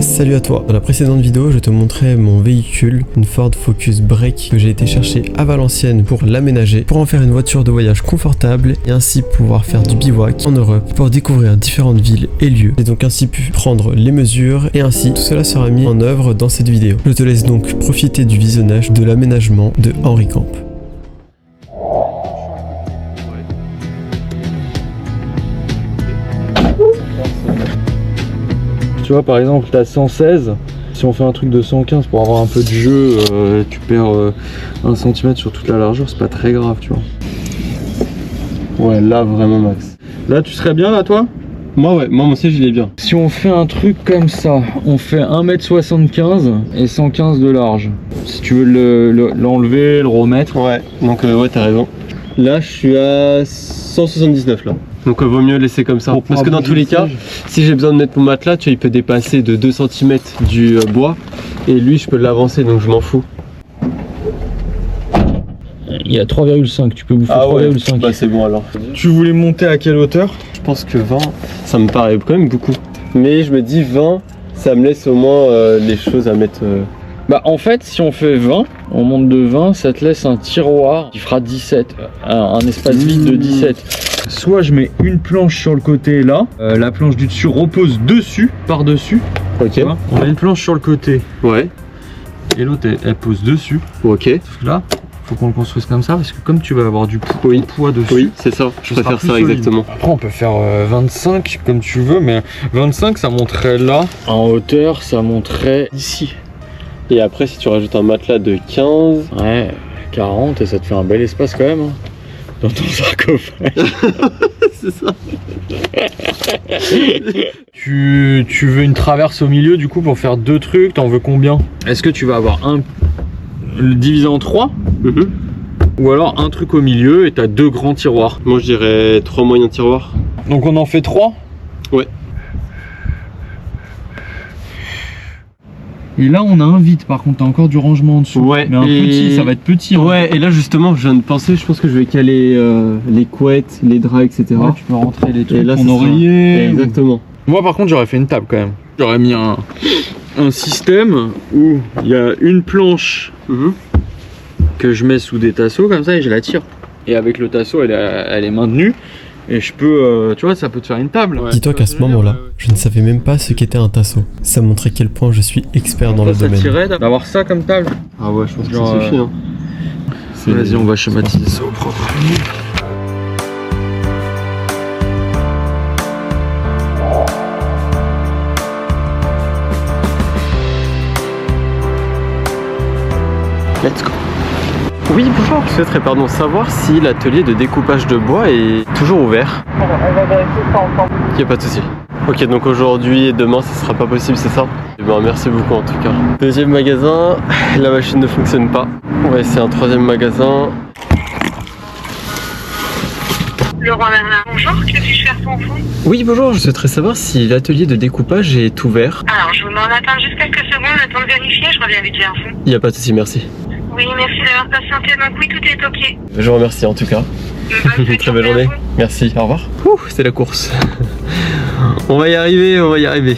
Salut à toi, dans la précédente vidéo je te montrais mon véhicule, une Ford Focus Break que j'ai été chercher à Valenciennes pour l'aménager, pour en faire une voiture de voyage confortable et ainsi pouvoir faire du bivouac en Europe pour découvrir différentes villes et lieux. J'ai donc ainsi pu prendre les mesures et ainsi tout cela sera mis en œuvre dans cette vidéo. Je te laisse donc profiter du visionnage de l'aménagement de Henri Camp. Tu vois, par exemple, t'as 116. Si on fait un truc de 115 pour avoir un peu de jeu, tu perds 1 cm sur toute la largeur, c'est pas très grave, tu vois. Ouais, là vraiment max. Là, tu serais bien là, toi? Moi ouais, moi mon siège il est bien. Si on fait un truc comme ça, on fait 1m75 et 115 de large. Si tu veux l'enlever, le remettre. Ouais, donc ouais, t'as raison. Là, je suis à 179 là. Donc vaut mieux laisser comme ça. Parce que dans tous les cas, si j'ai besoin de mettre mon matelas, tu vois, il peut dépasser de 2 cm du bois. Et lui, je peux l'avancer, donc je m'en fous. Il y a 3,5, tu peux bouffer 3,5. Ouais, bah c'est bon alors. Tu voulais monter à quelle hauteur? Je pense que 20, ça me paraît quand même beaucoup. Mais je me dis 20, ça me laisse au moins les choses à mettre... Bah en fait, si on fait 20, on monte de 20, ça te laisse un tiroir qui fera 17, un espace vide de 17. Soit je mets une planche sur le côté là, la planche du dessus repose dessus, par-dessus. Ok. On a une planche sur le côté. Ouais. Et l'autre elle pose dessus. Ok. Sauf que là, faut qu'on le construise comme ça parce que comme tu vas avoir du poids dessus. Oui, c'est ça. Je préfère ça exactement. Après on peut faire 25 comme tu veux, mais 25 ça monterait là. En hauteur, ça monterait ici. Et après, si tu rajoutes un matelas de 15... Ouais, 40 et ça te fait un bel espace quand même. Hein, dans ton sarcophage. C'est ça. Tu veux une traverse au milieu du coup pour faire deux trucs, t'en veux combien? Est-ce que tu vas avoir un divisé en 3 ou alors un truc au milieu et t'as 2 grands tiroirs? Moi je dirais 3 moyens tiroirs. Donc on en fait 3? Ouais. Et là on a un vide par contre, t'as encore du rangement en dessous. Ouais, mais un petit, ça va être petit. Ouais, et là justement je viens de penser, je pense que je vais caler les couettes, les draps, etc. Ouais, tu peux rentrer les trucs, là, ton oreiller. Exactement. Moi par contre j'aurais fait une table quand même. J'aurais mis un système où il y a une planche que je mets sous des tasseaux comme ça et je la tire. Et avec le tasseau elle est maintenue. Et je peux, tu vois, ça peut te faire une table. Ouais. Dis-toi qu'à ce moment-là, je ne savais même pas ce qu'était un tasseau. Ça montrait quel point je suis expert dans le domaine. Ça tirait d'avoir ça comme table. Ah ouais, je pense que ça suffit. Hein. Vas-y, on va schématiser ça au propre. Let's go. Oui, bonjour, je souhaiterais savoir si l'atelier de découpage de bois est toujours ouvert. On va vérifier ça ensemble. Il n'y a pas de souci. Ok, donc aujourd'hui et demain, ce sera pas possible, c'est ça? Eh ben, merci beaucoup en tout cas. Deuxième magasin, la machine ne fonctionne pas. On va essayer un troisième magasin. Laurent Merlin, bonjour, que puis-je faire pour vous? Oui, bonjour, je souhaiterais savoir si l'atelier de découpage est ouvert. Alors, je vous demande d'attendre juste quelques secondes, le temps de vérifier, je reviens vite vers vous. Il n'y a pas de souci, merci. Oui, merci d'avoir patienté, donc oui, tout est ok. Je vous remercie en tout cas. Très belle journée. Merci, au revoir. Ouh, c'est la course. On va y arriver, on va y arriver.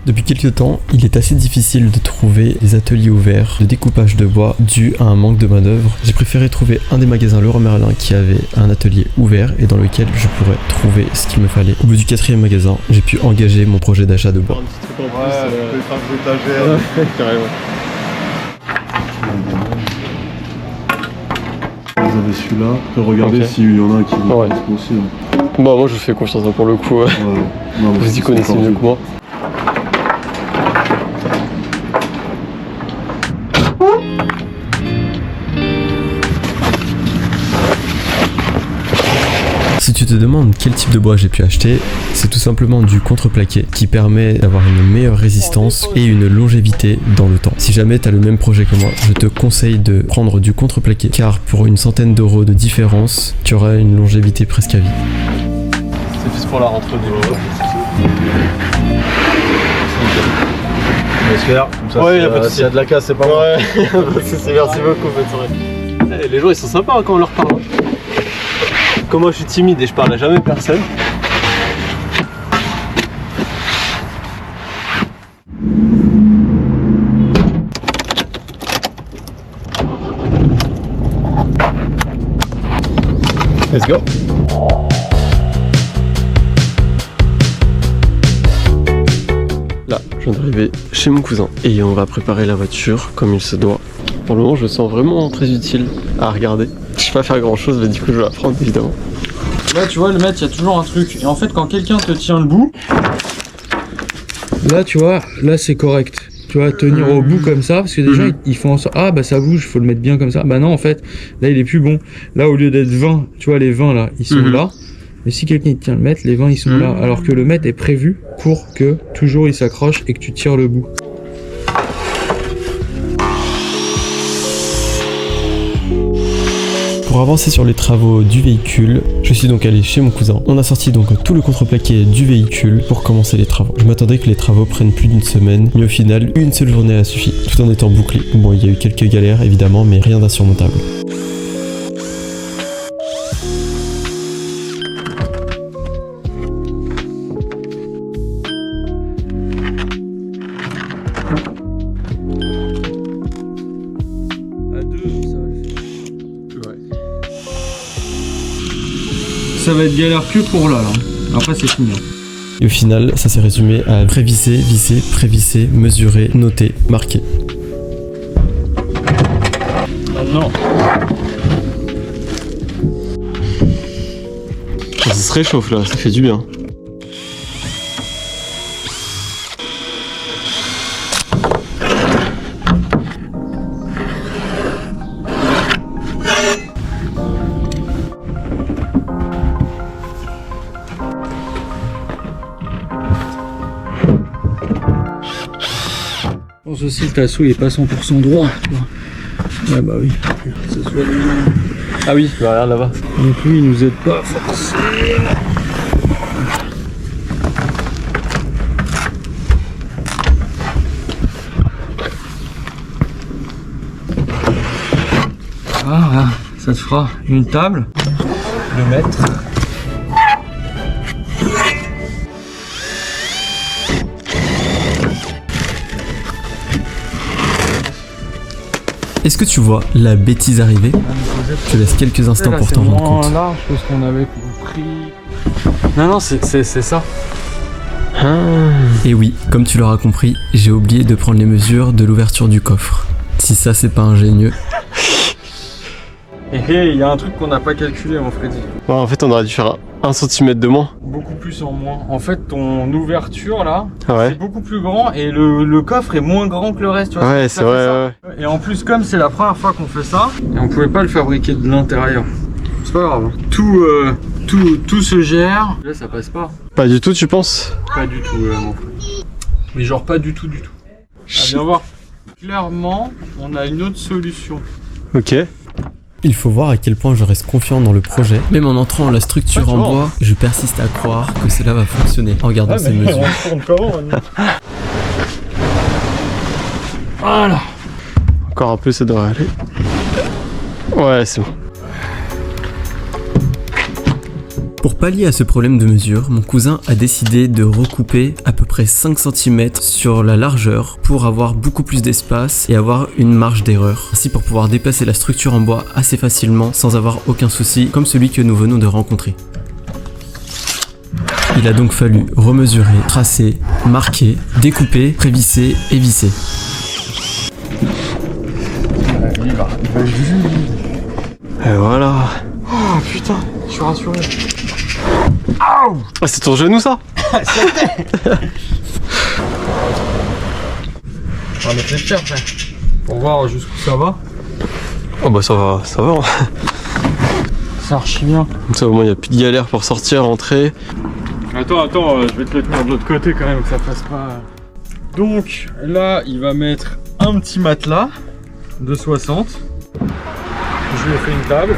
Depuis quelques temps, il est assez difficile de trouver des ateliers ouverts de découpage de bois dû à un manque de main d'œuvre. J'ai préféré trouver un des magasins Leroy Merlin qui avait un atelier ouvert et dans lequel je pourrais trouver ce qu'il me fallait. Au bout du 4e magasin, j'ai pu engager mon projet d'achat de bois. Carrément. Vous avez celui-là, regardez s'il y en a qui vont aussi. Bon, moi je vous fais confiance pour le coup. Non, vous y connaissez mieux que moi. Si tu te demandes quel type de bois j'ai pu acheter, c'est tout simplement du contreplaqué qui permet d'avoir une meilleure résistance et une longévité dans le temps. Si jamais tu as le même projet que moi, je te conseille de prendre du contreplaqué car pour une centaine d'euros de différence, tu auras une longévité presque à vie. C'est juste pour la rentrée des jours. J'espère, comme ça, s'il y a de la casse, c'est pas moi. Ouais, merci beaucoup, bonne soirée. Les gens ils sont sympas quand on leur parle. Comme moi je suis timide et je parle à jamais personne. Let's go. Là, je viens d'arriver chez mon cousin et on va préparer la voiture comme il se doit. Pour le moment, je le sens vraiment très utile à regarder. Je sais pas faire grand chose, mais du coup, je vais la prendre évidemment. Là, tu vois, le maître, il y a toujours un truc. Et en fait, quand quelqu'un te tient le bout, là, tu vois, là, c'est correct. Tu vois, tenir au bout comme ça, parce que des gens, ils font en sorte, ah bah ça bouge, faut le mettre bien comme ça. Bah non, en fait, là, il est plus bon. Là, au lieu d'être 20, tu vois, les 20 là, ils sont là. Mais si quelqu'un il tient le mètre, les 20 ils sont là. Alors que le mètre est prévu pour que toujours il s'accroche et que tu tires le bout. Pour avancer sur les travaux du véhicule, je suis donc allé chez mon cousin. On a sorti donc tout le contreplaqué du véhicule pour commencer les travaux. Je m'attendais que les travaux prennent plus d'une semaine, mais au final, une seule journée a suffi, tout en étant bouclé. Bon, il y a eu quelques galères évidemment, mais rien d'insurmontable. Ça va être galère que pour là. Après, c'est fini. Et au final, ça s'est résumé à prévisser, visser, prévisser, mesurer, noter, marquer. Non. Ça se réchauffe là, ça fait du bien. Je pense aussi le tasso il est pas 100% droit, tu vois. Ouais bah oui. Ça soit Ah oui, bah regarde là-bas. donc lui il nous aide pas forcément. Ah, ça te fera une table, le mètre. Est-ce que tu vois la bêtise arriver? Je te laisse quelques instants pour t'en rendre compte. C'est moins large que ce qu'on avait compris. Non, c'est ça. Et oui, comme tu l'auras compris, j'ai oublié de prendre les mesures de l'ouverture du coffre. Si ça c'est pas ingénieux. Et il y a un truc qu'on n'a pas calculé, mon Freddy. Ouais, en fait on aurait dû faire 1 cm de moins. Beaucoup plus en moins. En fait, ton ouverture là, Ouais. c'est beaucoup plus grand et le coffre est moins grand que le reste. Tu vois, Ouais, ça c'est fait vrai, ça. ouais. Et en plus, comme c'est la première fois qu'on fait ça, et on pouvait pas le fabriquer de l'intérieur. C'est pas grave. Tout se gère. Là, ça passe pas. Pas du tout, tu penses? Pas du tout, mon frère. Mais genre pas du tout. Ah, viens voir. Clairement, on a une autre solution. Ok. Il faut voir à quel point je reste confiant dans le projet. Même en entrant dans la structure en bois, je persiste à croire que cela va fonctionner en regardant ces mesures. Voilà. Encore un peu, ça devrait aller. Ouais, c'est bon. Pour pallier à ce problème de mesure, mon cousin a décidé de recouper à peu près 5 cm sur la largeur pour avoir beaucoup plus d'espace et avoir une marge d'erreur. Ainsi pour pouvoir déplacer la structure en bois assez facilement sans avoir aucun souci comme celui que nous venons de rencontrer. Il a donc fallu remesurer, tracer, marquer, découper, prévisser et visser. Et voilà. Oh putain, je suis rassuré. Ah, c'est ton genou ça? On va mettre les pierres après. Pour voir jusqu'où ça va. Oh bah ça va. C'est archi bien. Comme ça au moins il n'y a plus de galère pour sortir, entrer. Attends, je vais te le tenir de l'autre côté quand même que ça fasse pas. Donc là, il va mettre un petit matelas de 60. Je lui ai fait une table.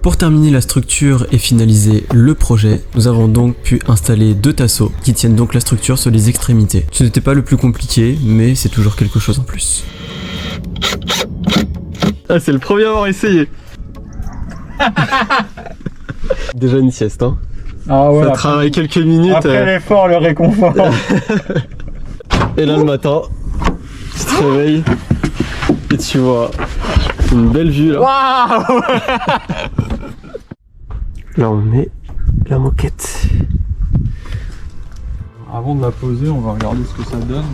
Pour terminer la structure et finaliser le projet, nous avons donc pu installer 2 tasseaux qui tiennent donc la structure sur les extrémités. Ce n'était pas le plus compliqué, mais c'est toujours quelque chose en plus. Ah, c'est le premier à avoir essayé. Déjà une sieste, hein. Ah ouais. Ça travaille quelques minutes. Après l'effort, le réconfort. Et là le matin, tu te réveilles et tu vois une belle vue là. Waouh. Là on met la moquette. Avant de la poser, on va regarder ce que ça donne.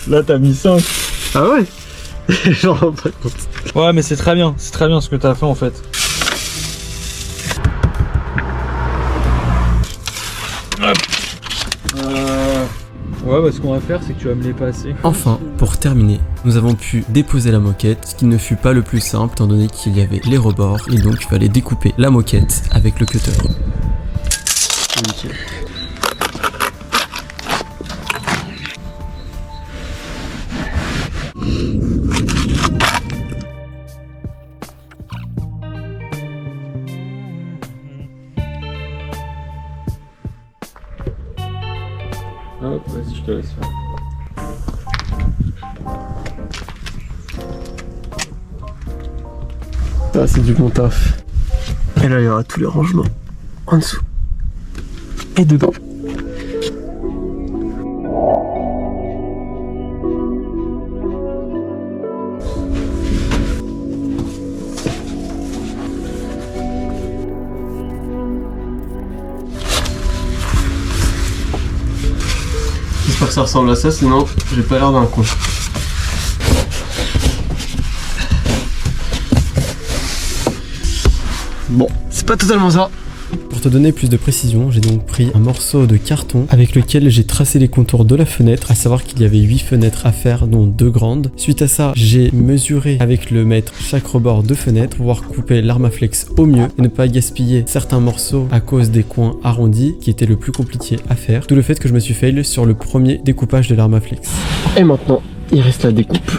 Là t'as mis 5. Ah ouais. J'en rends pas compte. Ouais mais c'est très bien ce que t'as fait en fait. Ouais bah ce qu'on va faire c'est que tu vas me les passer. Enfin, pour terminer, nous avons pu déposer la moquette, ce qui ne fut pas le plus simple étant donné qu'il y avait les rebords et donc il fallait découper la moquette avec le cutter. Nickel. Hop, vas-y, je te laisse faire. Ah, c'est du bon taf. Et là, il y aura tous les rangements en dessous et dedans. J'espère que ça ressemble à ça, sinon j'ai pas l'air d'un con. Bon, c'est pas totalement ça. Pour te donner plus de précision, j'ai donc pris un morceau de carton avec lequel j'ai tracé les contours de la fenêtre, à savoir qu'il y avait 8 fenêtres à faire, dont 2 grandes. Suite à ça, j'ai mesuré avec le mètre chaque rebord de fenêtre pour pouvoir couper l'Armaflex au mieux et ne pas gaspiller certains morceaux à cause des coins arrondis qui étaient le plus compliqué à faire. D'où le fait que je me suis fail sur le premier découpage de l'Armaflex. Et maintenant, il reste la découpe.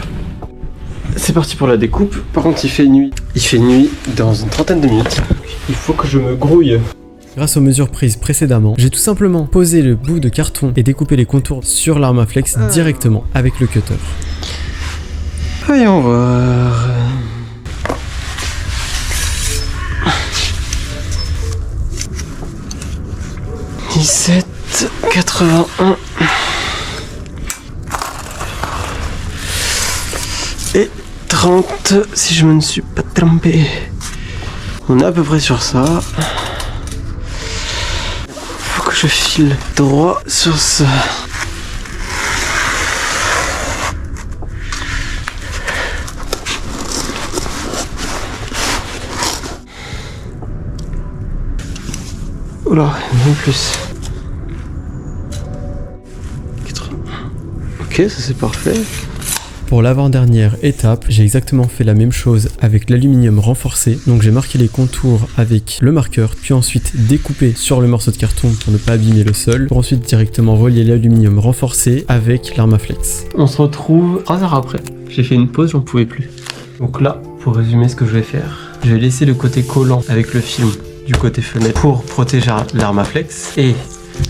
C'est parti pour la découpe. Par contre, il fait nuit. Il fait nuit dans une trentaine de minutes. Il faut que je me grouille. Grâce aux mesures prises précédemment, j'ai tout simplement posé le bout de carton et découpé les contours sur l'Armaflex directement avec le cutter. Voyons voir. « 17,81 et 30 si je me ne suis pas trompé. On est à peu près sur ça. Faut que je file droit sur ça. Oula, même plus. 80. Ok, ça c'est parfait. Pour l'avant-dernière étape, j'ai exactement fait la même chose avec l'aluminium renforcé. Donc j'ai marqué les contours avec le marqueur, puis ensuite découpé sur le morceau de carton pour ne pas abîmer le sol, pour ensuite directement relier l'aluminium renforcé avec l'Armaflex. On se retrouve 3 heures après. J'ai fait une pause, j'en pouvais plus. Donc là, pour résumer ce que je vais faire, je vais laisser le côté collant avec le film du côté fenêtre pour protéger l'Armaflex et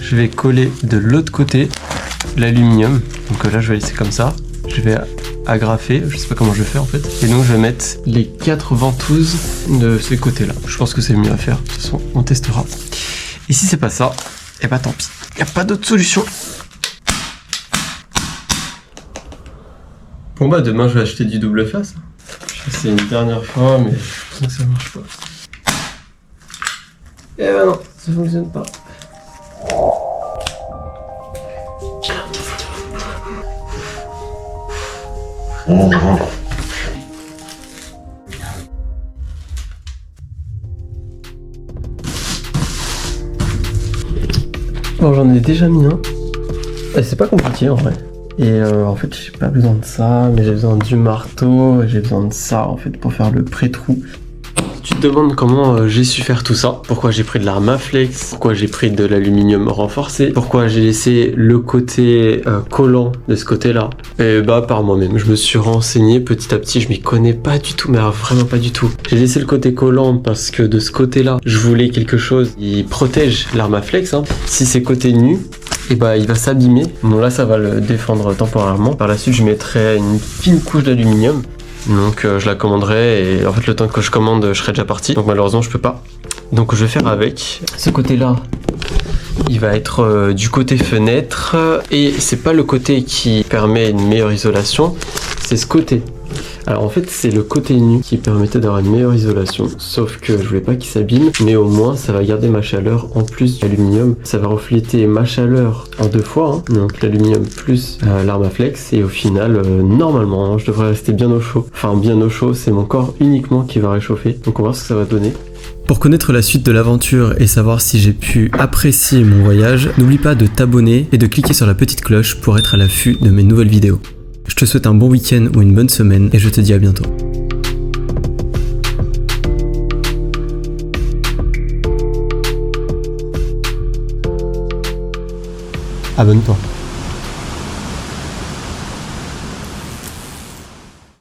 je vais coller de l'autre côté l'aluminium. Donc là, je vais laisser comme ça. Je vais agrafer, je sais pas comment je vais faire en fait. Et donc je vais mettre les 4 ventouses de ces côtés-là. Je pense que c'est mieux à faire. De toute façon, on testera. Et si c'est pas ça, et bah tant pis. Y a pas d'autre solution. Bon bah demain je vais acheter du double face. C'est une dernière fois, mais je sens que ça marche pas. Et bah non, ça fonctionne pas. Bon, j'en ai déjà mis un. Et c'est pas compliqué en vrai. Et en fait, j'ai pas besoin de ça, mais j'ai besoin du marteau, et j'ai besoin de ça en fait pour faire le pré-trou. Tu te demandes comment j'ai su faire tout ça, pourquoi j'ai pris de l'Armaflex, pourquoi j'ai pris de l'aluminium renforcé, pourquoi j'ai laissé le côté collant de ce côté-là. Et bah par moi-même, je me suis renseigné petit à petit, je m'y connais pas du tout, mais vraiment pas du tout. J'ai laissé le côté collant parce que de ce côté-là, je voulais quelque chose qui protège l'Armaflex. Hein. Si c'est côté nu, ça va être un peu et bah il va s'abîmer. Bon là ça va le défendre temporairement. Par la suite je mettrai une fine couche d'aluminium. Donc je la commanderai et en fait le temps que je commande je serai déjà parti. Donc malheureusement je peux pas. Donc je vais faire avec. Ce côté là il va être du côté fenêtre et c'est pas le côté qui permet une meilleure isolation, c'est ce côté. Alors en fait c'est le côté nu qui permettait d'avoir une meilleure isolation, sauf que je voulais pas qu'il s'abîme, mais au moins ça va garder ma chaleur en plus de l'aluminium, ça va refléter ma chaleur en 2 fois, hein. Donc l'aluminium plus l'Armaflex et au final normalement hein, je devrais rester bien au chaud, enfin bien au chaud, c'est mon corps uniquement qui va réchauffer, donc on va voir ce que ça va donner. Pour connaître la suite de l'aventure et savoir si j'ai pu apprécier mon voyage, n'oublie pas de t'abonner et de cliquer sur la petite cloche pour être à l'affût de mes nouvelles vidéos. Je te souhaite un bon week-end ou une bonne semaine et je te dis à bientôt. Abonne-toi.